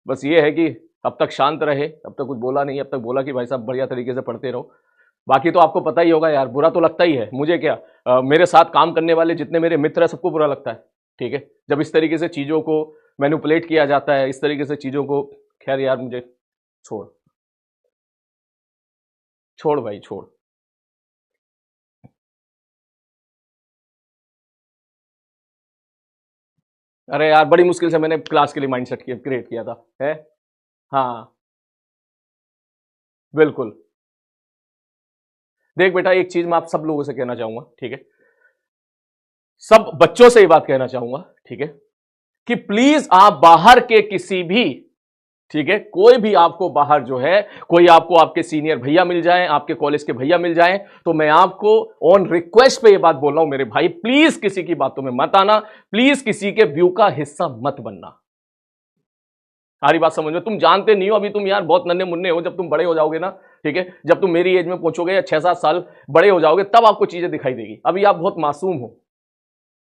बस ये है कि अब तक शांत रहे, अब तक कुछ बोला नहीं, अब तक बोला कि भाई साहब बढ़िया तरीके से पढ़ते रहो। बाकी तो आपको पता ही होगा यार, बुरा तो लगता ही है मुझे, क्या मेरे साथ काम करने वाले जितने मेरे मित्र हैं सबको बुरा लगता है, ठीक है, जब इस तरीके से चीज़ों को मैनिपुलेट किया जाता है, इस तरीके से चीज़ों को। खैर यार मुझे छोड़ छोड़ भाई छोड़। अरे यार बड़ी मुश्किल से मैंने क्लास के लिए माइंडसेट क्रिएट किया था है। हाँ बिल्कुल। देख बेटा, एक चीज मैं आप सब लोगों से कहना चाहूंगा, ठीक है, सब बच्चों से ये बात कहना चाहूंगा, ठीक है, कि प्लीज आप बाहर के किसी भी, ठीक है, कोई भी आपको बाहर जो है, कोई आपको आपके सीनियर भैया मिल जाए, आपके कॉलेज के भैया मिल जाए, तो मैं आपको ऑन रिक्वेस्ट पे ये बात बोल रहा हूं मेरे भाई, प्लीज किसी की बातों में मत आना, प्लीज किसी के व्यू का हिस्सा मत बनना। सारी बात समझ में, तुम जानते नहीं हो, अभी तुम यार बहुत नन्हे मुन्ने हो, जब तुम बड़े हो जाओगे ना, ठीक है, जब तुम मेरी एज में पहुंचोगे या 6-7 साल बड़े हो जाओगे, तब आपको चीजें दिखाई देगी। अभी आप बहुत मासूम हो,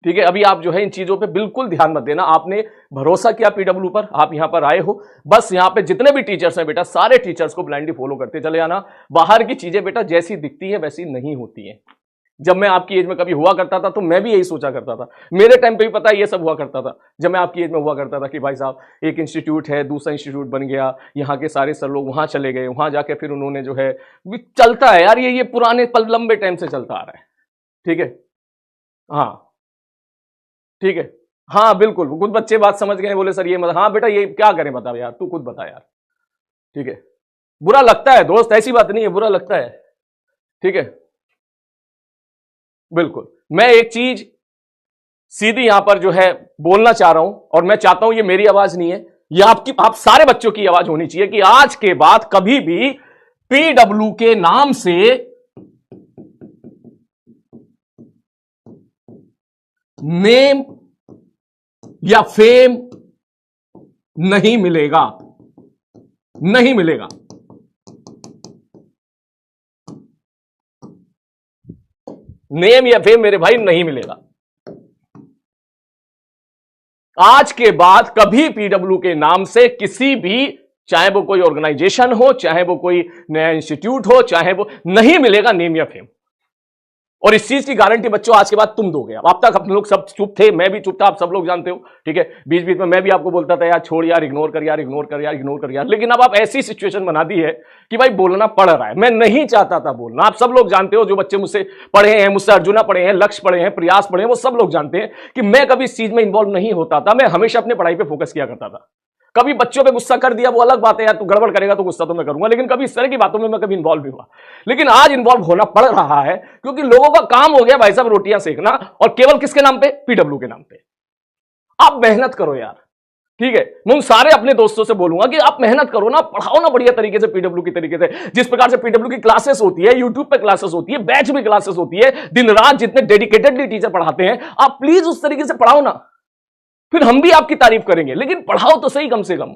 ठीक है, अभी आप जो है इन चीजों पे बिल्कुल ध्यान मत देना। आपने भरोसा किया पीडब्ल्यू पर, आप यहां पर आए हो, बस यहां पे जितने भी टीचर्स हैं बेटा, सारे टीचर्स को ब्लाइंडली फॉलो करते चले आना। बाहर की चीजें बेटा जैसी दिखती है वैसी नहीं होती है। जब मैं आपकी एज में कभी हुआ करता था तो मैं भी यही सोचा करता था, मेरे टाइम पे भी पता है ये सब हुआ करता था। जब मैं आपकी एज में हुआ करता था कि भाई साहब एक इंस्टीट्यूट है, दूसरा इंस्टीट्यूट बन गया, यहाँ के सारे सर लोग वहां चले गए, वहां जाके फिर उन्होंने जो है, चलता है यार, ये पुराने पल लंबे टाइम से चलता आ रहा है, ठीक है। हाँ ठीक है। हाँ बिल्कुल, कुछ बच्चे बात समझ गए, बोले सर ये मत, हाँ बेटा ये क्या करें बता यार, तू खुद बता यार, ठीक है। बुरा लगता है दोस्त, ऐसी बात नहीं है, बुरा लगता है, ठीक है। बिल्कुल, मैं एक चीज सीधी यहां पर जो है बोलना चाह रहा हूं, और मैं चाहता हूं ये मेरी आवाज नहीं है, ये आपकी, आप सारे बच्चों की आवाज होनी चाहिए, कि आज के बाद कभी भी पीडब्ल्यू के नाम से नेम या फेम नहीं मिलेगा, नहीं मिलेगा। नेम या फेम मेरे भाई नहीं मिलेगा। आज के बाद कभी पीडब्ल्यू के नाम से किसी भी, चाहे वो कोई ऑर्गेनाइजेशन हो, चाहे वो कोई नया इंस्टीट्यूट हो, चाहे वो, नहीं मिलेगा नेम या फेम। और इस चीज की गारंटी बच्चों आज के बाद तुम दोगे। अब तक आप लोग सब चुप थे, मैं भी चुप था, आप सब लोग जानते हो, ठीक है। बीच बीच में मैं भी आपको बोलता था यार छोड़ यार, इग्नोर कर यार, इग्नोर कर यार, इग्नोर कर यार, लेकिन अब आप ऐसी सिचुएशन बना दी है कि भाई बोलना पड़ रहा है। मैं नहीं चाहता था बोलना, आप सब लोग जानते हो, जो बच्चे मुझसे पढ़े हैं, मुझसे अर्जुना पढ़े हैं, लक्ष्य पढ़े हैं, प्रयास पढ़े हैं, वो सब लोग जानते हैं कि मैं कभी इस चीज में इन्वॉल्व नहीं होता था। मैं हमेशा अपनी पढ़ाई पर फोकस किया करता था। कभी बच्चों पे गुस्सा कर दिया वो अलग बात है यार, तू गड़बड़ करेगा तो गुस्सा तो मैं करूंगा, लेकिन कभी इस तरह की बातों में मैं कभी इन्वॉल्व नहीं हुआ। लेकिन आज इन्वॉल्व होना पड़ रहा है, क्योंकि लोगों का काम हो गया भाई साहब रोटियां सेकना, और केवल किसके नाम पे? पीडब्ल्यू के नाम पे। आप मेहनत करो यार, ठीक है। मैं उन सारे अपने दोस्तों से बोलूंगा कि आप मेहनत करो ना, पढ़ाओ ना बढ़िया तरीके से पीडब्ल्यू की तरीके से। जिस प्रकार से पीडब्ल्यू की क्लासेस होती है, यूट्यूब पे क्लासेस होती है, बैच में क्लासेस होती है, दिन रात जितने डेडिकेटेडली टीचर पढ़ाते हैं, आप प्लीज उस तरीके से पढ़ाओ ना, फिर हम भी आपकी तारीफ करेंगे, लेकिन पढ़ाओ तो सही कम से कम,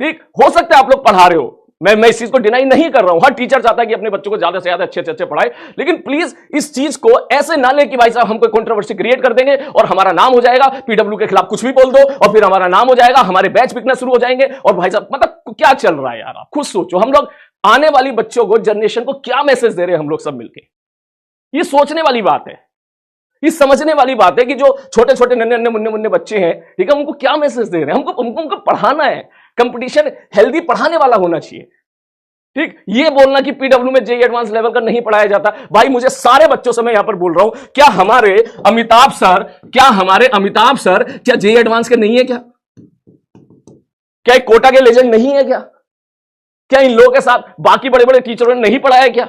ठीक। हो सकता है आप लोग पढ़ा रहे हो, मैं इस चीज को डिनाई नहीं कर रहा हूं, हर टीचर चाहता है कि अपने बच्चों को ज्यादा से ज्यादा अच्छे अच्छे पढ़ाए, लेकिन प्लीज इस चीज को ऐसे ना ले कि भाई साहब हम कोई कंट्रोवर्सी क्रिएट कर देंगे और हमारा नाम हो जाएगा, पीडब्ल्यू के खिलाफ कुछ भी बोल दो और फिर हमारा नाम हो जाएगा, हमारे बैच बिकना शुरू हो जाएंगे। और भाई साहब मतलब क्या चल रहा है यार, आप खुद सोचो, हम लोग आने वाली बच्चों को, जनरेशन को क्या मैसेज दे रहे हैं हम लोग सब मिलकर। ये सोचने वाली बात है, ये समझने वाली बात है कि जो छोटे छोटे नन्हे नन्हे मुन्ने मुन्ने बच्चे हैं, ठीक है, उनको क्या मैसेज दे रहे हैं। उनको पढ़ाना है, कंपटीशन हेल्दी पढ़ाने वाला होना चाहिए, ठीक। ये बोलना कि पीडब्ल्यू में जेईई एडवांस लेवल का नहीं पढ़ाया जाता, भाई मुझे सारे बच्चों से मैं यहां पर बोल रहा हूं, क्या हमारे अमिताभ सर क्या जेईई एडवांस के नहीं है? क्या एक कोटा के लेजेंड नहीं है? क्या इन लोगों के साथ बाकी बड़े बड़े टीचरों ने नहीं पढ़ाया?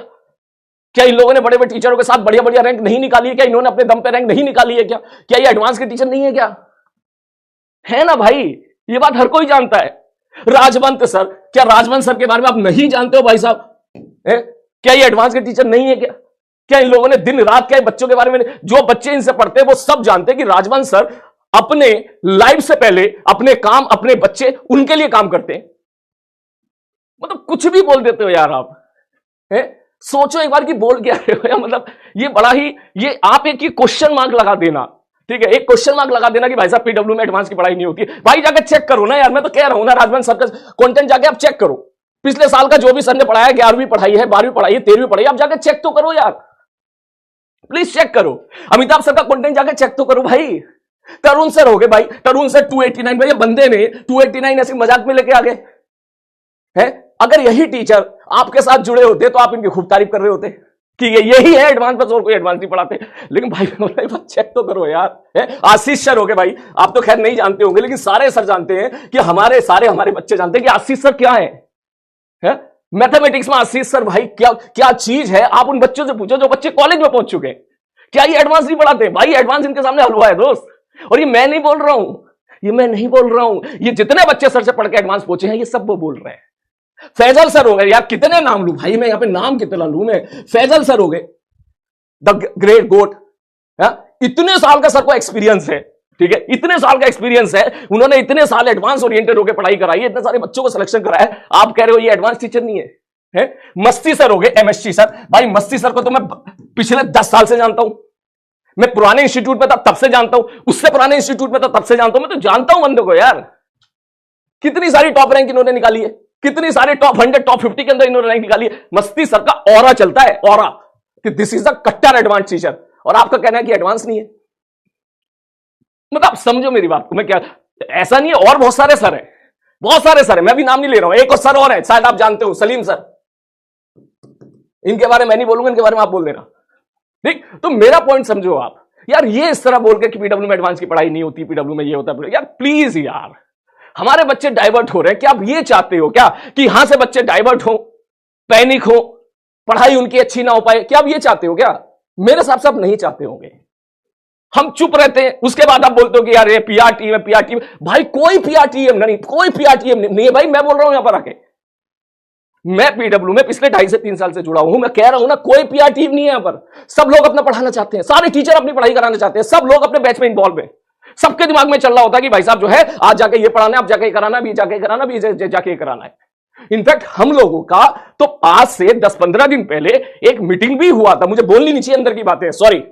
क्या इन लोगों ने बड़े बड़े टीचरों के साथ बढ़िया बढ़िया रैंक नहीं निकाली है? क्या इन्होंने अपने दम पे रैंक नहीं निकाली है? क्या ये एडवांस के टीचर नहीं है? है ना भाई, ये बात हर कोई जानता है। राजवंत सर, क्या राजवंत सर के बारे में आप नहीं जानते हो भाई साहब? क्या ये एडवांस के टीचर नहीं है? क्या इन लोगों ने दिन रात क्या बच्चों के बारे में, जो बच्चे इनसे पढ़ते हैं वो सब जानते हैं कि राजवंत सर अपने लाइफ से पहले अपने काम, अपने बच्चे, उनके लिए काम करते हैं। मतलब कुछ भी बोल देते हो यार आप, सोचो एक बार कि बोल क्या रहे हो। मतलब ये बड़ा ही, ये आप एक ही क्वेश्चन मार्क लगा देना ठीक है, एक क्वेश्चन मार्क लगा देना कि भाई साहब पीडब्ल्यू में एडवांस की पढ़ाई नहीं होती। भाई जाके चेक करो ना यार, मैं तो कह रहा हूं ना राजवन सर का कंटेंट जाके आप चेक करो। पिछले साल का जो भी सर ने पढ़ाया, 11वीं पढ़ाई है, 12वीं पढ़ाई है, 13वीं पढ़ाई है, आप जाके चेक तो करो यार, प्लीज चेक करो। अमिताभ सर का कंटेंट जाके चेक तो करो भाई। तरुण सर हो गए भाई, तरुण सर 289, भाई बंदे ने 289 ऐसे मजाक में लेके आ गए हैं। अगर यही टीचर आपके साथ जुड़े होते तो आप इनकी खूब तारीफ कर रहे होते कि यही है एडवांस, बस और कोई एडवांस नहीं पढ़ाते। लेकिन भाई चेक तो करो यार। आशीष सर हो गए भाई, आप तो खैर नहीं जानते होंगे, लेकिन सारे सर जानते हैं कि हमारे बच्चे जानते हैं कि आशीष सर क्या है? मैथमेटिक्स में आशीष सर भाई क्या क्या चीज है। आप उन बच्चों से पूछो जो बच्चे कॉलेज में पहुंच चुके हैं, क्या ये एडवांस नहीं पढ़ाते? भाई एडवांस इनके सामने हलवा है दोस्त। और ये मैं नहीं बोल रहा हूं, ये मैं नहीं बोल रहा हूं, ये जितने बच्चे सर से पढ़ के एडवांस पहुंचे हैं ये सब वो बोल रहे हैं। फैजल सर हो गए यार, कितने नाम लूं भाई मैं यहां पे, नाम कितना लूं मैं। फैजल सर हो गए, द ग्रेट गोट, इतने साल का सर को एक्सपीरियंस है, ठीक है, इतने साल का एक्सपीरियंस है, उन्होंने इतने साल एडवांस ओरिएंटेड होकर पढ़ाई कराई है, इतने सारे बच्चों को सिलेक्शन कराया है। आप कह रहे हो ये एडवांस टीचर नहीं है? मस्ती सर हो गए, एमएससी सर। भाई मस्ती सर को तो मैं पिछले 10 साल से जानता हूं, मैं पुराने इंस्टीट्यूट में था तब से जानता हूं, उससे पुराने इंस्टीट्यूट में था तब से जानता हूं, मैं तो जानता हूं बंदे को यार। कितनी सारी टॉप रैंक इन्होंने निकाली है, कितनी सारी टॉप 100 टॉप 50 के अंदर इन्होंने रैंक निकाली है। मस्ती सर का ऑरा चलता है, ऑरा, कि दिस इज अ कट्टर एडवांस टीचर, और आपका कहना है कि एडवांस नहीं है। मतलब आप समझो मेरी बात को, मैं क्या, ऐसा नहीं है, और बहुत सारे सर हैं, बहुत सारे सर हैं, मैं भी नाम नहीं ले रहा हूं। एक और सर और है, शायद आप जानते हो, सलीम सर। इनके बारे में मैं नहीं बोलूंगा, इनके बारे में आप बोल देना, ठीक। तो मेरा पॉइंट समझो आप यार, ये इस तरह बोल के कि पीडब्ल्यू में एडवांस की पढ़ाई नहीं होती, पीडब्ल्यू में ये होता है, यार प्लीज यार, हमारे बच्चे डाइवर्ट हो रहे हैं। क्या आप ये चाहते हो क्या कि यहां से बच्चे डाइवर्ट हो, पैनिक हो, पढ़ाई उनकी अच्छी ना हो पाए? क्या आप ये चाहते हो क्या? मेरे हिसाब से आप नहीं चाहते होंगे। हम चुप रहते हैं, उसके बाद आप बोलते हो कि यार ये पीआर टीम है, पीआर टीम। भाई कोई पीआर टीम नहीं, कोई पीआर टीम नहीं है भाई। मैं बोल रहा हूं यहां पर आके, मैं पीडब्ल्यू में पिछले 2.5 से 3 साल से जुड़ा हूं, मैं कह रहा हूं ना, कोई पीआर टीम नहीं है यहां पर। सब लोग अपना पढ़ाना चाहते हैं, सारे टीचर अपनी पढ़ाई कराना चाहते हैं, सब लोग अपने बैच में इन्वॉल्व है। सबके दिमाग में चल रहा होता है कि भाई साहब जो है आज जाके ये पढ़ाना है, अब जाके कराना, भी जाके कराना, भी जाके कराना है। इनफैक्ट हम लोगों का तो आज से 10-15 दिन पहले एक मीटिंग भी हुआ था, मुझे बोलनी नहीं चाहिए अंदर की बातें, सॉरी।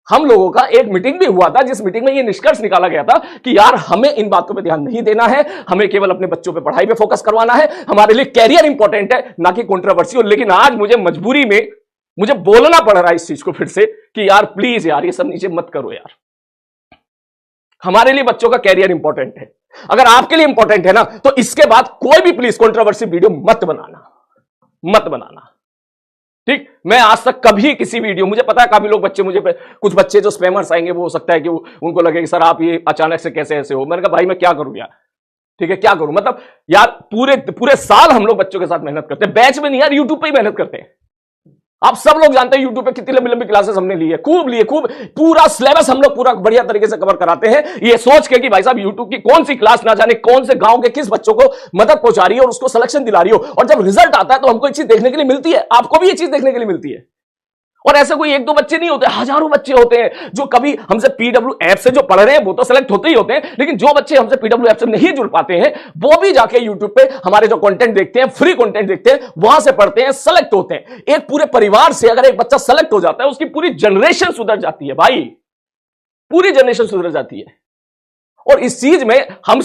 हम लोगों का एक मीटिंग भी हुआ था, जिस मीटिंग में ये निष्कर्ष निकाला गया था कि यार हमें इन बातों पे ध्यान नहीं देना है, हमें केवल अपने बच्चों पे पढ़ाई पे फोकस करवाना है, हमारे लिए कैरियर इंपॉर्टेंट है, ना कि कंट्रोवर्सी। लेकिन आज मुझे मजबूरी में मुझे बोलना पड़ रहा है इस चीज को फिर से कि यार प्लीज यार ये सब नीचे मत करो यार। हमारे लिए बच्चों का कैरियर इंपॉर्टेंट है। अगर आपके लिए इंपॉर्टेंट है ना, तो इसके बाद कोई भी प्लीज कंट्रोवर्सी वीडियो मत बनाना, ठीक। मैं आज तक कभी किसी वीडियो, मुझे पता है काफी लोग कुछ बच्चे जो स्पैमर्स आएंगे, वो हो सकता है कि उनको लगे कि सर आप ये अचानक से कैसे ऐसे हो। मैंने कहा भाई मैं क्या करूं यार, ठीक है, क्या करूं। मतलब यार पूरे साल हम लोग बच्चों के साथ मेहनत करते हैं, बैच में नहीं यार, यूट्यूब पे ही मेहनत करते हैं। आप सब लोग जानते हैं यूट्यूब पे कितनी लंबी लंबी क्लासेस हमने ली है, खूब पूरा सिलेबस हम लोग पूरा बढ़िया तरीके से कवर कराते हैं, ये सोच के कि भाई साहब यूट्यूब की कौन सी क्लास ना जाने कौन से गांव के किस बच्चों को मदद पहुंचा रही है और उसको सिलेक्शन दिला रही हो। और जब रिजल्ट आता है तो हमको एक चीज देखने के लिए मिलती है, आपको भी ये चीज देखने के लिए मिलती है। और ऐसे कोई 1-2 बच्चे नहीं होते, हजारों बच्चे होते हैं जो कभी हमसे पीडब्ल्यू ऐप से जो पढ़ रहे हैं वो तो सेलेक्ट होते ही होते हैं, लेकिन जो बच्चे हमसे पीडब्ल्यू ऐप से नहीं जुड़ पाते हैं वो भी जाके यूट्यूब पे हमारे जो कंटेंट देखते हैं, फ्री कंटेंट देखते हैं, वहां से पढ़ते हैं, सेलेक्ट होते हैं। एक पूरे परिवार से अगर एक बच्चा सेलेक्ट हो जाता है, उसकी पूरी जनरेशन सुधर जाती है भाई, पूरी जनरेशन सुधर जाती है। और इस चीज में हम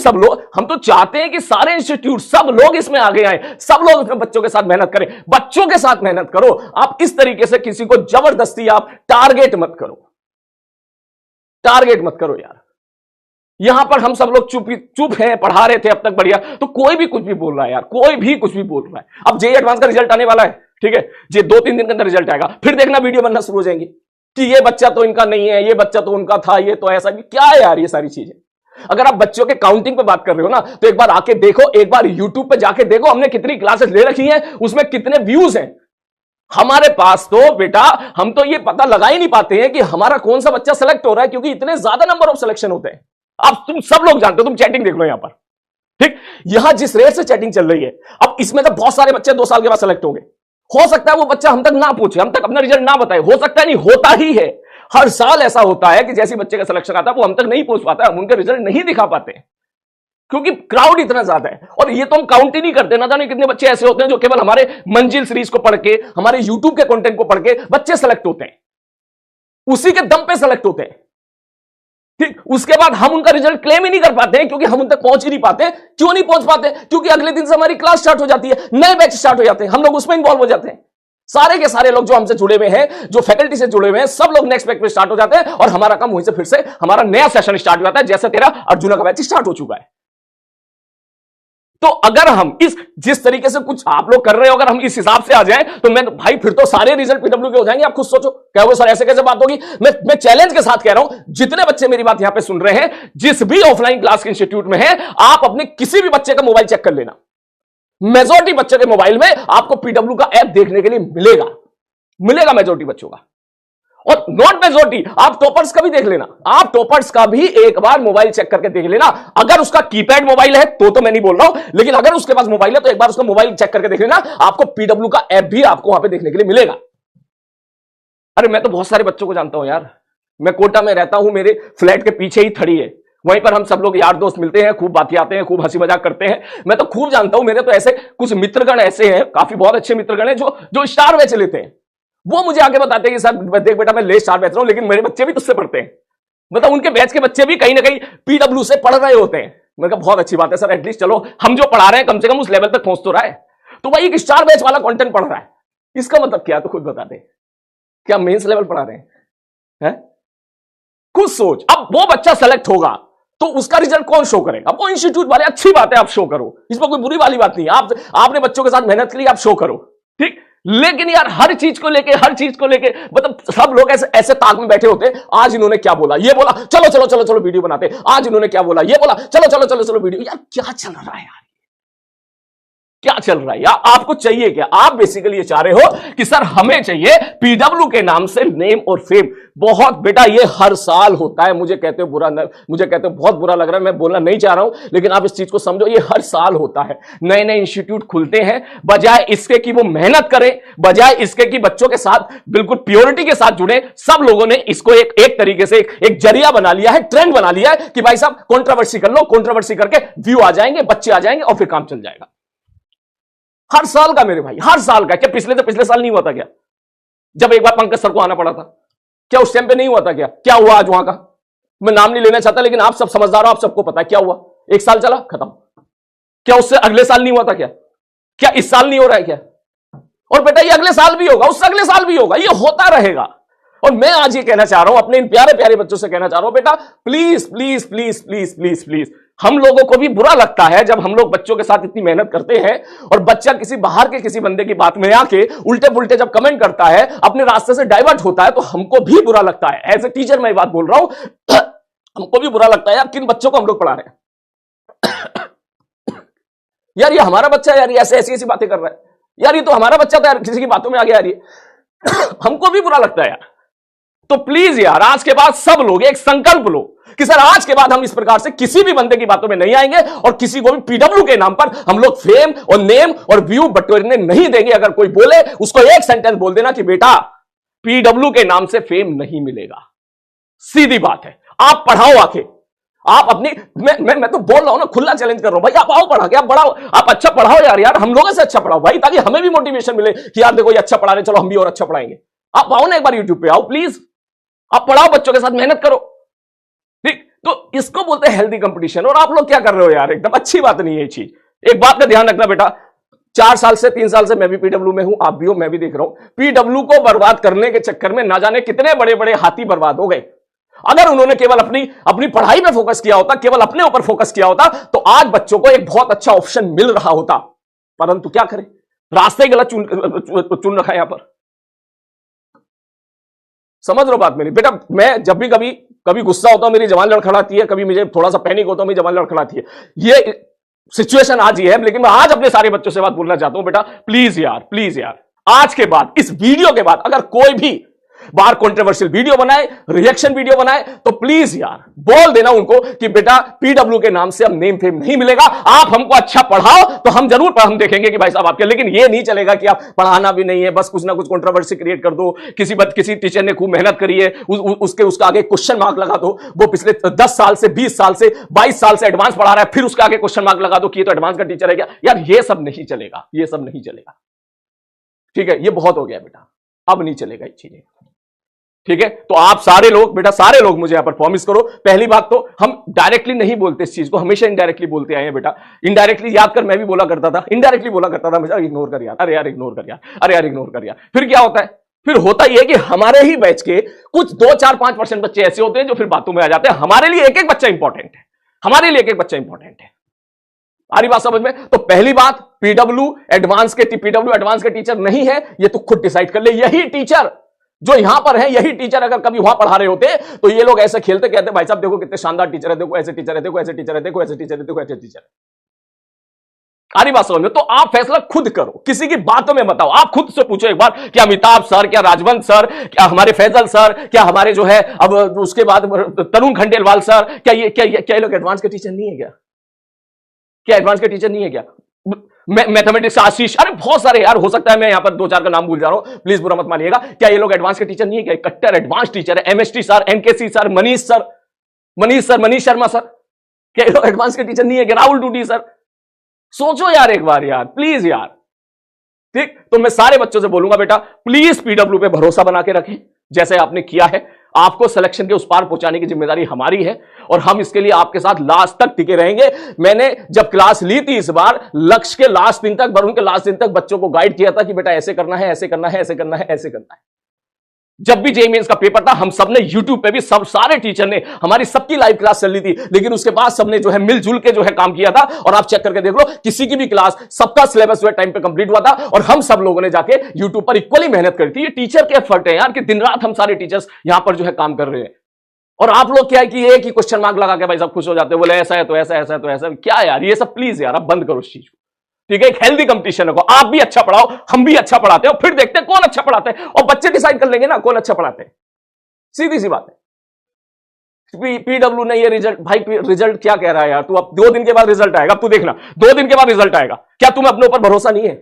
तो चाहते हैं कि सारे इंस्टीट्यूट, सब लोग इसमें आगे आए, सब लोग अपने बच्चों के साथ मेहनत करें। बच्चों के साथ मेहनत करो, आप इस तरीके से किसी को जबरदस्ती आप टारगेट मत करो यार। यहां पर हम सब लोग चुप हैं, पढ़ा रहे थे अब तक बढ़िया, तो कोई भी कुछ भी बोल रहा है यार, कोई भी कुछ भी बोल रहा है। अब जेईई एडवांस का रिजल्ट आने वाला है, ठीक है, ये 2-3 दिन के अंदर रिजल्ट आएगा, फिर देखना वीडियो बनना शुरू हो जाएंगी कि ये बच्चा तो इनका नहीं है, ये बच्चा तो उनका था, ये तो ऐसा भी क्या है यार ये सारी चीजें। अगर आप बच्चों के काउंटिंग पे बात कर रहे हो ना, तो एक बार आके देखो, एक बार यूट्यूब पे जाके देखो हमने कितनी क्लासेस ले रखी हैं, उसमें कितने व्यूज हैं। हमारे पास तो बेटा हम तो ये पता लगा ही नहीं पाते हैं कि हमारा कौन सा बच्चा सेलेक्ट हो रहा है, क्योंकि इतने ज्यादा नंबर ऑफ सिलेक्शन होते हैं। अब तुम सब लोग जानते हो, तुम चैटिंग देख लो यहां पर, ठीक, यहां जिस रेट से चैटिंग चल रही है, अब इसमें तो बहुत सारे बच्चे 2 साल के बाद सेलेक्ट हो गए। हो सकता है वो बच्चा हम तक ना पूछे, हम तक अपना रिजल्ट ना बताए, हो सकता है नहीं, होता ही है। हर साल ऐसा होता है कि जैसे बच्चे का सिलेक्शन आता है वो हम तक नहीं पहुंच पाता है, हम उनके रिजल्ट नहीं दिखा पाते क्योंकि क्राउड इतना ज्यादा है। और ये तो हम काउंट ही नहीं करते, ना जाने कितने बच्चे ऐसे होते हैं जो केवल हमारे मंजिल सीरीज को पढ़ के, हमारे यूट्यूब के कंटेंट को पढ़ के बच्चे सेलेक्ट होते हैं, उसी के दम पे सेलेक्ट होते हैं। ठीक, उसके बाद हम उनका रिजल्ट क्लेम ही नहीं कर पाते हैं क्योंकि हम उन तक पहुंच ही नहीं पाते। क्यों नहीं पहुंच पाते? क्योंकि अगले दिन से हमारी क्लास स्टार्ट हो जाती है, नए बैच स्टार्ट हो जाते हैं, हम लोग उसमें इन्वॉल्व हो जाते हैं। सारे के सारे लोग जो हमसे जुड़े हुए हैं, जो फैकल्टी से जुड़े हुए हैं, सब लोग नेक्स्ट बैच पे स्टार्ट हो जाते हैं और हमारा काम वहीं से फिर से हमारा नया सेशन स्टार्ट हो जाता है, जैसे तेरा अर्जुना का बैच स्टार्ट हो चुका है। तो अगर हम जिस तरीके से कुछ आप लोग कर रहे हो, अगर हम इस हिसाब से आ जाएं तो मैं भाई फिर तो सारे रिजल्ट पीडब्ल्यू के हो जाएंगे। आप खुद सोचो, क्या वो सर ऐसे कैसे बात होगी? मैं चैलेंज के साथ कह रहा हूं, जितने बच्चे मेरी बात यहां पे सुन रहे हैं, जिस भी ऑफलाइन क्लास के इंस्टीट्यूट में है, आप अपने किसी भी बच्चे का मोबाइल चेक कर लेना, मेजॉरिटी बच्चे के मोबाइल में आपको पीडब्ल्यू का ऐप देखने के लिए मिलेगा मेजॉरिटी बच्चों का। और नॉट मेजॉरिटी, आप टॉपर्स का भी देख लेना, आप टॉपर्स का भी एक बार मोबाइल चेक करके देख लेना। अगर उसका कीपैड मोबाइल है तो मैं नहीं बोल रहा हूं, लेकिन अगर उसके पास मोबाइल है तो एक बार उसका मोबाइल चेक करके देख लेना, आपको पीडब्ल्यू का ऐप भी आपको वहां पे देखने के लिए मिलेगा। अरे मैं तो बहुत सारे बच्चों को जानता हूं यार, मैं कोटा में रहता हूं, मेरे फ्लैट के पीछे ही थड़ी है, वहीं पर हम सब लोग यार दोस्त मिलते हैं, खूब बातें आते हैं, खूब हंसी मजाक करते हैं। मैं तो खूब जानता हूं, मेरे तो ऐसे कुछ मित्रगण ऐसे हैं, काफी बहुत अच्छे मित्रगण हैं जो स्टार बैच लेते हैं। वो मुझे आगे बताते हैं कि सर देख बेटा, मैं ले स्टार बैच रहा हूं, लेकिन मेरे बच्चे भी तुझसे पढ़ते हैं, मतलब उनके बैच के बच्चे भी कहीं ना कहीं पीडब्ल्यू से पढ़ रहे होते हैं। मैं कहा बहुत अच्छी बात है सर, एटलीस्ट चलो हम जो पढ़ा रहे हैं कम से कम उस लेवल तक पहुंच तो रहा है। तो भाई एक स्टार बैच वाला कंटेंट पढ़ रहा है, इसका मतलब क्या? तो खुद बता दे, क्या मेंस लेवल पढ़ा रहे हैं? खुद सोच। अब वो बच्चा सेलेक्ट होगा तो उसका रिजल्ट कौन शो करेगा? वो इंस्टीट्यूट वाले। अच्छी बात है, आप शो करो, इसमें कोई बुरी वाली बात नहीं है। आपने बच्चों के साथ मेहनत करी, आप शो करो, ठीक। लेकिन यार हर चीज को लेके मतलब सब लोग ऐसे ताक में बैठे होते हैं, आज इन्होंने क्या बोला, ये बोला, चलो चलो चलो चलो वीडियो बनाते, आज इन्होंने क्या बोला, ये बोला, चलो चलो चलो चलो वीडियो। यार क्या चल रहा है यार, क्या चल रहा है यार? आपको चाहिए क्या? आप बेसिकली ये चाह रहे हो कि सर हमें चाहिए पीडब्ल्यू के नाम से नेम और फेम। बहुत बेटा, ये हर साल होता है। मुझे कहते हो बहुत बुरा लग रहा है, मैं बोलना नहीं चाह रहा हूं, लेकिन आप इस चीज को समझो, ये हर साल होता है। नए नए इंस्टीट्यूट खुलते हैं, बजाय इसके कि वो मेहनत करें, बजाय इसके कि बच्चों के साथ बिल्कुल प्योरिटी के साथ जुड़े, सब लोगों ने इसको एक तरीके से एक जरिया बना लिया है, ट्रेंड बना लिया है कि भाई साहब कंट्रोवर्सी कर लो, कंट्रोवर्सी करके व्यू आ जाएंगे, बच्चे आ जाएंगे और फिर काम चल जाएगा। हर साल का मेरे भाई, हर साल का। क्या पिछले साल नहीं हुआ था क्या, जब एक बार पंकज सर को आना पड़ा था? क्या उस टाइम पे नहीं हुआ था क्या? क्या हुआ आज वहां का? मैं नाम नहीं लेना चाहता, लेकिन आप सब समझदार हो, आप सबको पता है क्या हुआ। एक साल चला, खत्म। क्या उससे अगले साल नहीं हुआ था क्या? क्या इस साल नहीं हो रहा है क्या? और बेटा ये अगले साल भी होगा, उससे अगले साल भी होगा, ये होता रहेगा। और मैं आज ये कहना चाह रहा हूं, अपने इन प्यारे प्यारे बच्चों से कहना चाह रहा हूं, बेटा please please please please please please, हम लोगों को भी बुरा लगता है जब हम लोग बच्चों के साथ इतनी मेहनत करते हैं और बच्चा किसी बाहर के किसी बंदे की बात में आके उल्टे पुल्टे जब कमेंट करता है, अपने रास्ते से डाइवर्ट होता है, तो हमको भी बुरा लगता है। एज ए टीचर मैं बात बोल रहा हूं, हमको भी बुरा लगता है यार, किन बच्चों को हम लोग पढ़ा रहे हैं। यार ये हमारा बच्चा यार, ये ऐसी बातें कर रहा है यार, ये तो हमारा बच्चा था यार, किसी की बातों में आ गया यार, ये हमको भी बुरा लगता है यार। तो प्लीज यार, आज के बाद सब लोग एक संकल्प लो कि सर आज के बाद हम इस प्रकार से किसी भी बंदे की बातों में नहीं आएंगे और किसी को भी पीडब्ल्यू के नाम पर हम लोग फेम और नेम और व्यू बटोरने नहीं देंगे। अगर कोई बोले, उसको एक सेंटेंस बोल देना कि बेटा पीडब्ल्यू के नाम से फेम नहीं मिलेगा। सीधी बात है। आप पढ़ाओ आके, आप अपनी मैं तो बोल रहा हूं ना, खुला चैलेंज कर रहा हूं भाई, आप आओ पढ़ा के, आप बढ़ाओ, आप अच्छा पढ़ाओ यार हम लोगों से अच्छा पढ़ाओ भाई, ताकि हमें भी मोटिवेशन मिले कि यार देखो ये अच्छा पढ़ा रहे, चलो हम भी और अच्छा पढ़ाएंगे। आप आओ ना एक बार यूट्यूब पे, आओ प्लीज, आप पढ़ाओ, बच्चों के साथ मेहनत करो, ठीक। तो इसको बोलते हैं हेल्दी कंपटीशन। और आप लोग क्या कर रहे हो यार, एकदम अच्छी बात नहीं है ये चीज। एक बात का ध्यान रखना बेटा, 3 साल से मैं भी पीडब्ल्यू में हूं, आप भी हो, मैं भी देख रहा हूं, पीडब्ल्यू को बर्बाद करने के चक्कर में ना जाने कितने बड़े बड़े हाथी बर्बाद हो गए। अगर उन्होंने केवल अपनी पढ़ाई में फोकस किया होता, केवल अपने ऊपर फोकस किया होता, तो आज बच्चों को एक बहुत अच्छा ऑप्शन मिल रहा होता। परंतु क्या करें, रास्ते गलत चुन रखा है यहां पर। समझ लो बात मेरी बेटा। मैं जब भी कभी गुस्सा होता हूं, मेरी जवान लड़खड़ाती है, कभी मुझे थोड़ा सा पैनिक होता हूं, मेरी जवान लड़खड़ाती है। ये सिचुएशन आज ही है, लेकिन मैं आज अपने सारे बच्चों से बात बोलना चाहता हूं, बेटा प्लीज यार, आज के बाद, इस वीडियो के बाद अगर कोई भी बाहर कंट्रोवर्शियल वीडियो बनाए, रिएक्शन वीडियो बनाए, तो प्लीज यार बोल देना उनको कि बेटा पीडब्ल्यू के नाम से अब नेम फेम नहीं मिलेगा। आप हमको अच्छा पढ़ाओ तो हम जरूर हम देखेंगे कि भाई साहब आपके, लेकिन ये नहीं चलेगा कि आप पढ़ाना भी नहीं है, बस कुछ ना कुछ कंट्रोवर्सी क्रिएट कर दो। किसी टीचर ने खूब मेहनत करी है, उसका आगे क्वेश्चन मार्क लगा दो, वो पिछले 10 साल से 20 साल से 22 साल से एडवांस पढ़ा रहा है, फिर उसका आगे क्वेश्चन मार्क लगा दो कि ये तो एडवांस का टीचर है क्या। यार ये सब नहीं चलेगा, ये सब नहीं चलेगा, ठीक है। ये बहुत हो गया बेटा, अब नहीं चलेगा ये चीजें। ठीक है, तो आप सारे लोग, बेटा सारे लोग मुझे यहां पर प्रॉमिस करो। पहली बात तो हम डायरेक्टली नहीं बोलते इस चीज को, हमेशा इनडायरेक्टली बोलते आए हैं बेटा। इनडायरेक्टली याद कर, मैं भी बोला करता था, इनडायरेक्टली बोला करता था हमेशा, इग्नोर कर यार, अरे यार इग्नोर कर यार, अरे यार इग्नोर कर यार। फिर क्या होता है, फिर होता यह कि हमारे ही बैच के कुछ 2-4-5% बच्चे ऐसे होते हैं जो फिर बातों में आ जाते हैं। हमारे लिए एक एक बच्चा इंपॉर्टेंट है, हमारे लिए एक एक बच्चा इंपॉर्टेंट है। आ रही बात समझ में? तो पहली बात, पीडब्ल्यू एडवांस के टीचर नहीं है, ये तो खुद डिसाइड कर ले। यही टीचर जो यहां पर है, यही टीचर अगर कभी वहां पढ़ा रहे होते तो ये लोग ऐसे खेलते, कहते भाई साहब देखो कितने शानदार टीचर है, देखो ऐसे टीचर है, देखो ऐसे टीचर है, देखो ऐसे टीचर है, देखो ऐसे टीचर है। आ रही बात समझ में? तो आप फैसला खुद करो, किसी की बातों में बताओ। आप खुद से पूछो एक बार, क्या अमिताभ सर, क्या राजवंत सर, क्या हमारे फैजल सर, क्या हमारे जो है अब उसके बाद तरुण खंडेलवाल सर, क्या ये लोग एडवांस के टीचर नहीं है क्या? क्या एडवांस के टीचर नहीं है क्या? मैथमेटिक्स आशीष, अरे बहुत सारे यार, हो सकता है मैं यहां पर 2-4 का नाम भूल जा रहा हूं, प्लीज बुरा मत मानिएगा। क्या ये लोग एडवांस के टीचर नहीं है क्या? कट्टर एडवांस टीचर है। MST sir, NKC sir, Manish Sharma sir, क्या ये लोग एडवांस के टीचर नहीं है क्या? राहुल डूडी सर, सोचो यार एक बार यार, प्लीज यार। ठीक, तो मैं सारे बच्चों से बोलूंगा बेटा प्लीज पीडब्ल्यू पे भरोसा बना के रखें, जैसे आपने किया है। आपको सिलेक्शन के उस पार पहुंचाने की जिम्मेदारी हमारी है और हम इसके लिए आपके साथ लास्ट तक टिके रहेंगे। मैंने जब क्लास ली थी इस बार, लक्ष्य के लास्ट दिन तक, वरुण के लास्ट दिन तक बच्चों को गाइड किया था कि बेटा ऐसे करना है, ऐसे करना है, ऐसे करना है, ऐसे करना है। जब भी जेईई मेंस का पेपर था, हम सबने यूट्यूब पे भी सारे टीचर ने, हमारी सबकी लाइव क्लास चल रही थी, लेकिन उसके बाद सबने जो है मिलजुल के जो है काम किया था। और आप चेक करके देख लो, किसी की भी क्लास, सबका सिलेबस जो है टाइम पे कंप्लीट हुआ था और हम सब लोगों ने जाके यूट्यूब पर इक्वली मेहनत करी थी। ये टीचर के एफर्ट है यार, कि दिन रात हम सारे टीचर्स यहां पर जो है काम कर रहे हैं। और आप लोग क्या है कि एक ही क्वेश्चन मार्क लगा के भाई सब खुश हो जाते हैं, बोले ऐसा है तो ऐसा, ऐसा है तो ऐसा। क्या यार ये सब, प्लीज यार आप बंद करो इस चीज को। ठीक है, एक हेल्दी कंपटीशन रखो, आप भी अच्छा पढ़ाओ, हम भी अच्छा पढ़ाते हैं, और फिर देखते हैं कौन अच्छा पढ़ाते हैं, और बच्चे डिसाइड कर लेंगे ना कौन अच्छा पढ़ाते हैं। सीधी सी बात है। पीडब्ल्यू ने ये रिजल्ट, भाई रिजल्ट क्या कह रहा है यार, तू अब 2 दिन के बाद रिजल्ट आएगा, तू देखना 2 दिन के बाद रिजल्ट आएगा। क्या तुम्हें अपने ऊपर भरोसा नहीं है?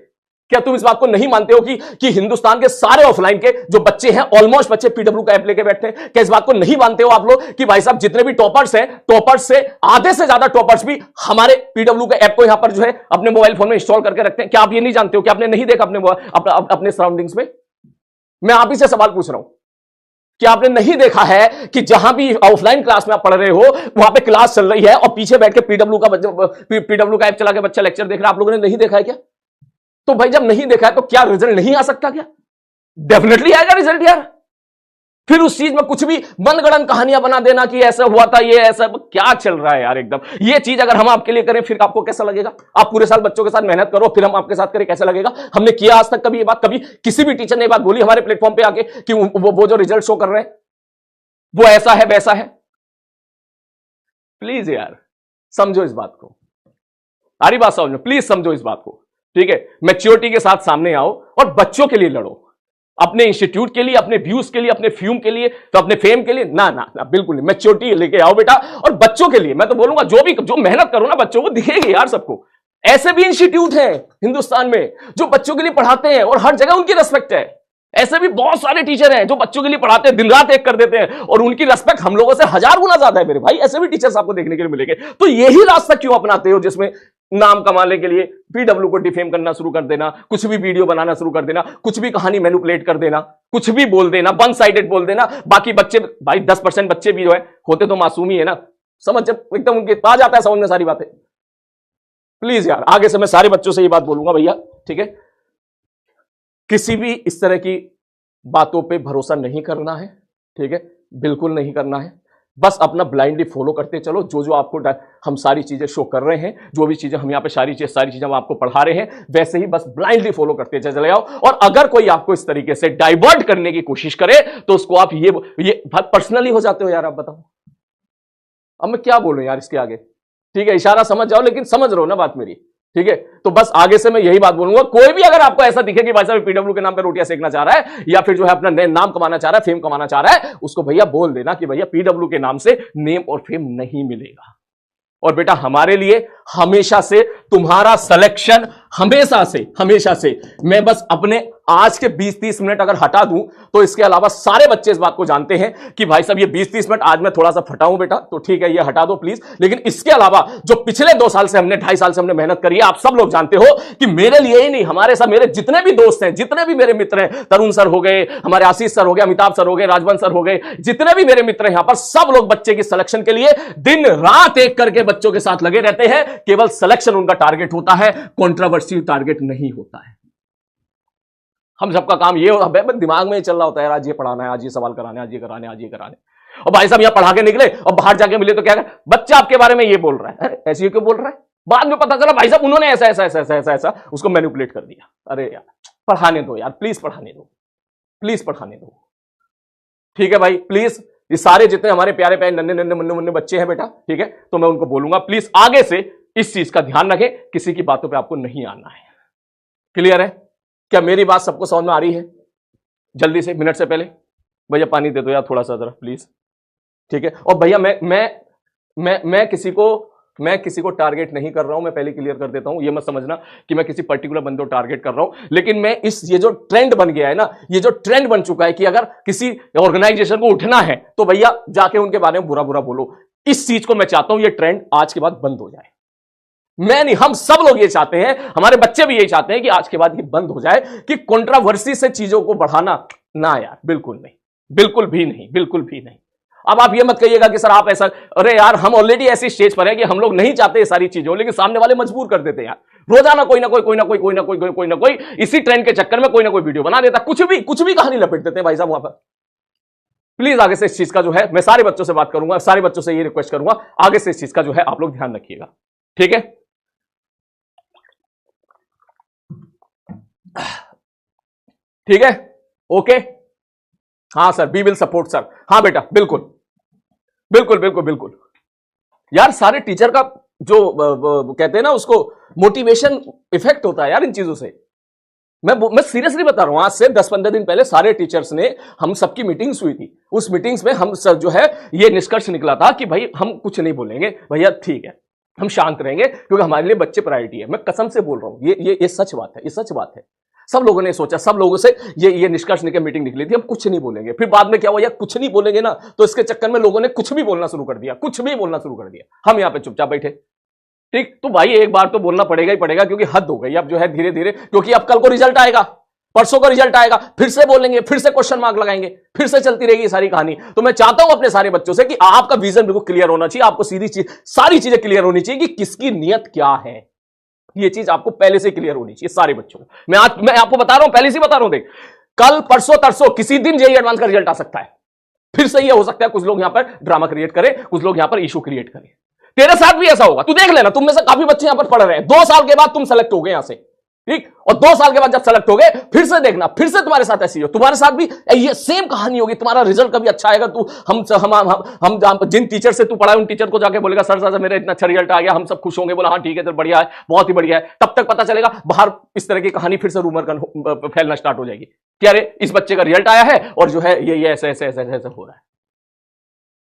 क्या तुम इस बात को नहीं मानते हो कि हिंदुस्तान के सारे ऑफलाइन के जो बच्चे हैं, ऑलमोस्ट बच्चे पीडब्ल्यू का ऐप लेके बैठते हैं? क्या इस बात को नहीं मानते हो आप लोग कि भाई साहब जितने भी टॉपर्स हैं, टॉपर्स से आधे से ज्यादा टॉपर्स भी हमारे पीडब्ल्यू के ऐप को यहां पर जो है अपने मोबाइल फोन में इंस्टॉल करके रखते हैं? क्या आप ये नहीं जानते हो? क्या आपने नहीं देखा अपने सराउंडिंग्स में? मैं आप ही से सवाल पूछ रहा हूं, क्या आपने नहीं देखा है कि जहां भी ऑफलाइन क्लास में आप पढ़ रहे हो, वहां पे क्लास चल रही है और पीछे बैठ के पीडब्ल्यू का ऐप चला के बच्चा लेक्चर देख रहा है? आप लोगों ने नहीं देखा है क्या? तो भाई जब नहीं देखा है तो क्या रिजल्ट नहीं आ सकता क्या? डेफिनेटली आएगा रिजल्ट यार। फिर उस चीज में कुछ भी मनगढ़ंत कहानियां बना देना कि ऐसा हुआ था, ये ऐसा क्या चल रहा है यार एकदम। ये चीज अगर हम आपके लिए करें फिर आपको कैसा लगेगा? आप पूरे साल बच्चों के साथ मेहनत करो, फिर हम आपके साथ करें, कैसा लगेगा? हमने किया आज तक कभी ये बात? कभी किसी भी टीचर ने बात बोली हमारे प्लेटफॉर्म पे आके कि वो जो रिजल्ट शो कर रहे हैं वो ऐसा है वैसा है? प्लीज यार समझो इस बात को। सारी बात समझो, प्लीज समझो इस बात को। ठीक है, मैच्योरिटी के साथ सामने आओ और बच्चों के लिए लड़ो, अपने इंस्टीट्यूट के लिए, अपने व्यूज के लिए, अपने फ्यूम के लिए, तो अपने फेम के लिए ना ना ना, बिल्कुल नहीं। मैच्योरिटी लेके आओ बेटा, और बच्चों के लिए मैं तो बोलूंगा जो मेहनत करो ना बच्चों को दिखेगी यार सबको। ऐसे भी इंस्टीट्यूट हैं हिंदुस्तान में जो बच्चों के लिए पढ़ाते हैं और हर जगह उनकी रिस्पेक्ट है। ऐसे भी बहुत सारे टीचर हैं जो बच्चों के लिए पढ़ाते हैं, दिन रात एक कर देते हैं, और उनकी रिस्पेक्ट हम लोगों से 1000 गुना ज्यादा है मेरे भाई। ऐसे भी टीचर्स आपको देखने के लिए मिलेंगे। तो यही रास्ता क्यों अपनाते हो जिसमें नाम कमाने के लिए पीडब्ल्यू को डिफेम करना शुरू कर देना, कुछ भी वीडियो बनाना शुरू कर देना, कुछ भी कहानी मैनिपुलेट कर देना, कुछ भी बोल देना, वन साइडेड बोल देना। बाकी बच्चे भाई 10% बच्चे भी जो है होते तो मासूम ही है ना, समझ जब एकदम उनके आ जाता है समझ में सारी बातें। प्लीज यार आगे से मैं सारे बच्चों से ये बात बोलूंगा भैया, ठीक है, किसी भी इस तरह की बातों पे भरोसा नहीं करना है। ठीक है, बिल्कुल नहीं करना है। बस अपना ब्लाइंडली फॉलो करते चलो, जो आपको हम सारी चीजें शो कर रहे हैं, जो भी चीजें हम यहाँ पे सारी चीजें हम आपको पढ़ा रहे हैं, वैसे ही बस ब्लाइंडली फॉलो करते चले आओ। और अगर कोई आपको इस तरीके से डाइवर्ट करने की कोशिश करे तो उसको आप ये पर्सनली हो जाते हो यार। आप बताओ अब मैं क्या बोलूं यार इसके आगे? ठीक है, इशारा समझ जाओ, लेकिन समझ रहे हो ना बात मेरी? ठीक है, तो बस आगे से मैं यही बात बोलूंगा, कोई भी अगर आपको ऐसा दिखे कि भाई साहब पीडब्ल्यू के नाम पे रोटियां सेकना चाह रहा है या फिर जो है अपना नाम कमाना चाह रहा है, फेम कमाना चाह रहा है, उसको भैया बोल देना कि भैया पीडब्ल्यू के नाम से नेम और फेम नहीं मिलेगा। और बेटा हमारे लिए हमेशा से तुम्हारा सिलेक्शन हमेशा से मैं बस अपने आज के 20-30 मिनट अगर हटा दूं तो इसके अलावा सारे बच्चे इस बात को जानते हैं कि भाई साहब ये 20-30 मिनट आज मैं थोड़ा सा फटाऊं बेटा, तो ठीक है ये हटा दो प्लीज। लेकिन इसके अलावा जो पिछले 2 साल से हमने 2.5 साल से हमने मेहनत करी है, आप सब लोग जानते हो कि मेरे लिए ही नहीं, हमारे साथ मेरे जितने भी दोस्त हैं, जितने भी मेरे मित्र हैं, तरुण सर हो गए, हमारे आशीष सर हो गए, अमिताभ सर हो गए, राजवंश सर हो गए, जितने भी मेरे मित्र हैं यहां पर, सब लोग बच्चे की सिलेक्शन के लिए दिन रात एक करके बच्चों के साथ लगे रहते हैं। केवल सिलेक्शन उनका टारगेट होता है, कंट्रोवर्सी टारगेट नहीं होता है। हम सबका काम ये होता है, दिमाग में ही चल रहा होता है, आज ये पढ़ाना है, आज ये सवाल कराने, आज ये कराने, आज ये कराने। और भाई साहब यहां पढ़ा के निकले और बाहर जाके मिले तो क्या कर, बच्चा आपके बारे में ये बोल रहा है, अरे ऐसे क्यों बोल रहा है, बाद में पता चला भाई साहब उन्होंने ऐसा ऐसा ऐसा ऐसा ऐसा ऐसा उसको मैनिपुलेट कर दिया। अरे यार पढ़ाने दो यार, प्लीज पढ़ाने दो, प्लीज पढ़ाने दो, ठीक है भाई प्लीज। ये सारे जितने हमारे प्यारे प्यारे नन्हे नन्हे मुन्ने मुन्ने बच्चे हैं बेटा, ठीक है, तो मैं उनको बोलूंगा प्लीज आगे से इस चीज का ध्यान रखें, किसी की बातों पे आपको नहीं आना है। क्लियर है? क्या मेरी बात सबको समझ में आ रही है? जल्दी से मिनट से पहले भैया पानी दे दो यार थोड़ा सा जरा प्लीज, ठीक है। और भैया मैं किसी को टारगेट नहीं कर रहा हूं, मैं पहले क्लियर कर देता हूं, ये मत समझना कि मैं किसी पर्टिकुलर बंदे को टारगेट कर रहा हूं। लेकिन मैं ये जो ट्रेंड बन गया है ना, ये जो ट्रेंड बन चुका है कि अगर किसी ऑर्गेनाइजेशन को उठना है तो भैया जाके उनके बारे में बुरा बुरा बोलो, इस चीज को मैं चाहता हूं ये ट्रेंड आज के बाद बंद हो जाए। मैं नहीं, हम सब लोग ये चाहते हैं, हमारे बच्चे भी यही चाहते हैं कि आज के बाद ये बंद हो जाए कि कंट्रोवर्सी से चीजों को बढ़ाना ना यार, बिल्कुल नहीं, बिल्कुल भी नहीं, बिल्कुल भी नहीं। अब आप ये मत कहिएगा कि सर आप ऐसा, अरे यार हम ऑलरेडी ऐसी स्टेज पर है कि हम लोग नहीं चाहते ये सारी चीजें, लेकिन सामने वाले मजबूर कर देते हैं यार। रोजाना कोई ना कोई इसी ट्रेंड के चक्कर में कोई ना कोई वीडियो बना देता, कुछ भी कहानी लपेट देते हैं भाई साहब वहां पर। प्लीज आगे से इस चीज का जो है, मैं सारे बच्चों से बात करूंगा, सारे बच्चों से ये रिक्वेस्ट करूंगा, आगे से इस चीज का जो है आप लोग ध्यान रखिएगा, ठीक है। ठीक है, ओके, हाँ sir, we will support sir, हाँ बेटा बिल्कुल बिल्कुल बिल्कुल बिल्कुल। यार सारे टीचर का जो कहते हैं ना उसको मोटिवेशन इफेक्ट होता है यार इन चीजों से। मैं सीरियसली बता रहा हूं, आज से 10-15 दिन पहले सारे टीचर्स ने, हम सबकी मीटिंग्स हुई थी, उस मीटिंग्स में हम सब जो है ये निष्कर्ष निकला था कि भाई हम कुछ नहीं बोलेंगे भैया, ठीक है हम शांत रहेंगे क्योंकि हमारे लिए बच्चे प्रायोरिटी है। मैं कसम से बोल रहा हूं, ये सच बात है, ये सच बात है। सब लोगों ने सोचा, सब लोगों से ये निष्कर्ष निकल मीटिंग निकली थी, हम कुछ नहीं बोलेंगे। फिर बाद में क्या हुआ, यार कुछ नहीं बोलेंगे ना तो इसके चक्कर में लोगों ने कुछ भी बोलना शुरू कर दिया, कुछ भी बोलना शुरू कर दिया। हम यहां पे चुपचाप बैठे, ठीक। तो भाई एक बार तो बोलना पड़ेगा ही पड़ेगा, क्योंकि हद हो गई अब जो है धीरे धीरे, क्योंकि अब कल को रिजल्ट आएगा, परसों का रिजल्ट आएगा, फिर से बोलेंगे, फिर से क्वेश्चन मार्क लगाएंगे, फिर से चलती रहेगी सारी कहानी। तो मैं चाहता हूं अपने सारे बच्चों से कि आपका विजन बिल्कुल क्लियर होना चाहिए, आपको सीधी चीज, सारी चीजें क्लियर होनी चाहिए कि किसकी नियत क्या है। ये चीज आपको पहले से क्लियर होनी चाहिए सारे बच्चों को। मैं आपको बता रहा हूं, पहले से बता रहा हूं, देख कल परसों तरसों किसी दिन जेईई एडवांस का रिजल्ट आ सकता है, फिर से ये हो सकता है कुछ लोग यहां पर ड्रामा क्रिएट करें, कुछ लोग यहां पर इशू क्रिएट करें। तेरे साथ भी ऐसा होगा, तू देख लेना, तुम में से काफी बच्चे यहां पर पढ़ रहे हैं, 2 साल के बाद तुम सेलेक्ट हो गए यहां से, ठीक। और 2 साल के बाद जब सेलेक्ट हो गए, फिर से देखना, फिर से तुम्हारे साथ ऐसी हो, तुम्हारे साथ भी ये सेम कहानी होगी। तुम्हारा रिजल्ट कभी अच्छा आएगा, तू हम जिन टीचर से तू पढ़ा है उन टीचर को जाके बोलेगा सर सर मेरा इतना अच्छा रिजल्ट आ गया, हम सब खुश होंगे, बोला हाँ ठीक है सर बढ़िया है, बहुत ही बढ़िया है। तब तक पता चलेगा बाहर इस तरह की कहानी फिर से रूमर फैलना स्टार्ट हो जाएगी कि अरे इस बच्चे का रिजल्ट आया है और जो है ये ऐसे ऐसे ऐसे ऐसे हो रहा है,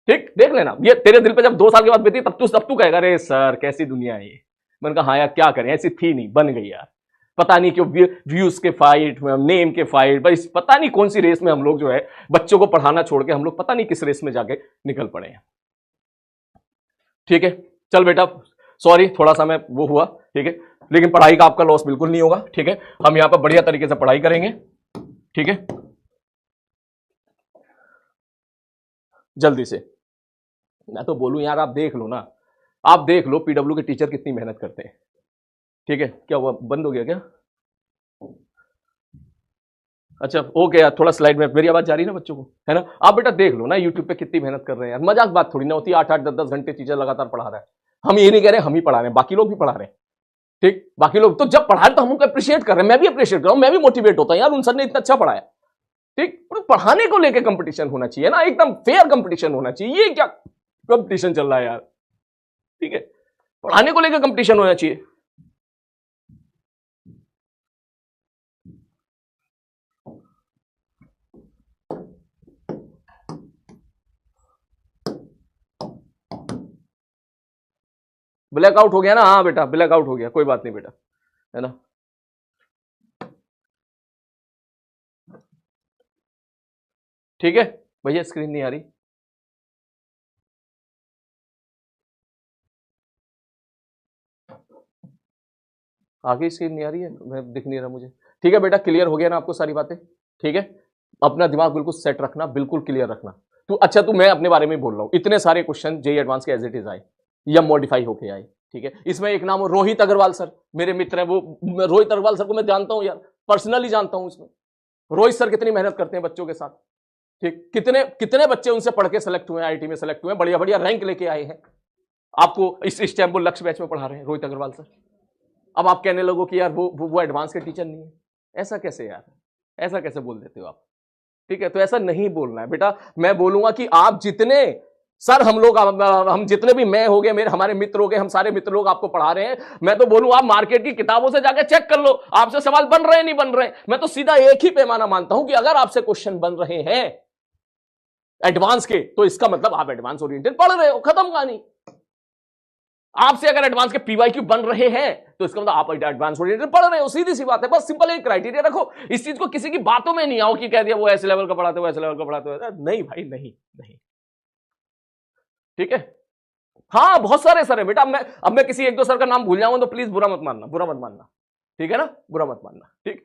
ठीक। देख लेना, ये तेरे दिल पे जब 2 साल के बाद बीती तब तू कहेगा अरे सर कैसी दुनिया है ये। मैंने कहा हाँ यार क्या करें, ऐसी थी नहीं, बन गई यार, पता नहीं क्यों व्यूज के फाइट, नेम के फाइट, बस पता नहीं कौन सी रेस में हम लोग जो है बच्चों को पढ़ाना छोड़ के हम लोग पता नहीं किस रेस में जाके निकल पड़े हैं, ठीक है। चल बेटा सॉरी थोड़ा सा मैं वो हुआ, ठीक है, लेकिन पढ़ाई का आपका लॉस बिल्कुल नहीं होगा, ठीक है। हम यहां पर बढ़िया तरीके से पढ़ाई करेंगे, ठीक है। जल्दी से मैं तो बोलूं यार, आप देख लो ना, आप देख लो पीडब्ल्यू के टीचर कितनी मेहनत करते हैं, ठीक है। क्या हुआ, बंद हो गया क्या? अच्छा ओके यार, थोड़ा स्लाइड में मेरी आवाज जा रही है ना बच्चों को, है ना। आप बेटा देख लो ना यूट्यूब पे कितनी मेहनत कर रहे हैं यार, मजाक बात थोड़ी ना होती है, 8-8 10-10 घंटे टीचर लगातार पढ़ा रहा है। हम ये नहीं कह रहे हम ही पढ़ा रहे हैं, बाकी लोग भी पढ़ा रहे हैं, ठीक। बाकी लोग तो जब पढ़ा रहे तो हम उनको अप्रिशिएट कर रहे हैं, मैं भी अप्रिशिएट कर रहा हूं, मैं भी मोटिवेट होता हूं यार, उन सर ने इतना अच्छा पढ़ाया, ठीक। पढ़ाने को लेकर कंपटीशन होना चाहिए ना, एकदम फेयर कंपटीशन होना चाहिए। ये क्या कंपटीशन चल रहा है यार, ठीक है, पढ़ाने को लेकर कंपटीशन होना चाहिए। ब्लैकआउट हो गया ना? हाँ बेटा ब्लैकआउट हो गया, कोई बात नहीं बेटा, है ना। ठीक है भैया, स्क्रीन नहीं आ रही। आगे स्क्रीन नहीं आ रही है, मैं दिख नहीं रहा मुझे। ठीक है बेटा, क्लियर हो गया ना आपको सारी बातें? ठीक है, अपना दिमाग बिल्कुल सेट रखना, बिल्कुल क्लियर रखना। तो अच्छा, तो मैं अपने बारे में बोल रहा हूं, इतने सारे क्वेश्चन जेई एडवांस के एज इट इज आए या मॉडिफाई होके आए। ठीक है, इसमें एक नाम रोहित अग्रवाल सर, मेरे मित्र हैं वो। रोहित अग्रवाल सर को मैं जानता हूं यार, पर्सनली जानता हूं। इसमें रोहित सर कितनी मेहनत करते हैं बच्चों के साथ। ठीक, कितने कितने बच्चे उनसे पढ़ के सेलेक्ट हुए, आईटी में सेलेक्ट हुए, बढ़िया बढ़िया रैंक लेके आए हैं। आपको इस टाइम वो लक्ष्य बैच में पढ़ा रहे हैं रोहित अग्रवाल सर। अब आप कहने लगो कि यार वो एडवांस के टीचर नहीं है, ऐसा कैसे यार, ऐसा कैसे बोल देते हो आप? ठीक है, तो ऐसा नहीं बोलना है बेटा। मैं बोलूंगा कि आप जितने सर, हम जितने भी, मैं हो गए, मेरे हमारे मित्र हो गए, हम सारे मित्र लोग आपको पढ़ा रहे हैं, मैं तो बोलूं आप मार्केट की किताबों से जाकर चेक कर लो, आपसे सवाल बन रहे हैं नहीं बन रहे। मैं तो सीधा एक ही पैमाना मानता हूं कि अगर आपसे क्वेश्चन बन रहे हैं एडवांस के, तो इसका मतलब आप एडवांस ओरिएंटेड पढ़ रहे हो, खत्म कहानी। आपसे अगर एडवांस के पीवाईक्यू बन रहे हैं तो इसका मतलब आप एडवांस ओरिएंटेड पढ़ रहे हो, सीधी सी बात है। बस सिंपल एक क्राइटेरिया रखो, इस चीज को किसी की बातों में नहीं आओ कि कह दिया वो ऐसे लेवल का पढ़ाते हो, ऐसे लेवल का पढ़ाते हो। नहीं भाई, नहीं नहीं। ठीक है, हाँ बहुत सारे सर है बेटा। अब मैं किसी एक दो सर का नाम भूल जाऊंगा तो प्लीज बुरा मत मानना, बुरा मत मानना। ठीक है ना, बुरा मत मानना। ठीक,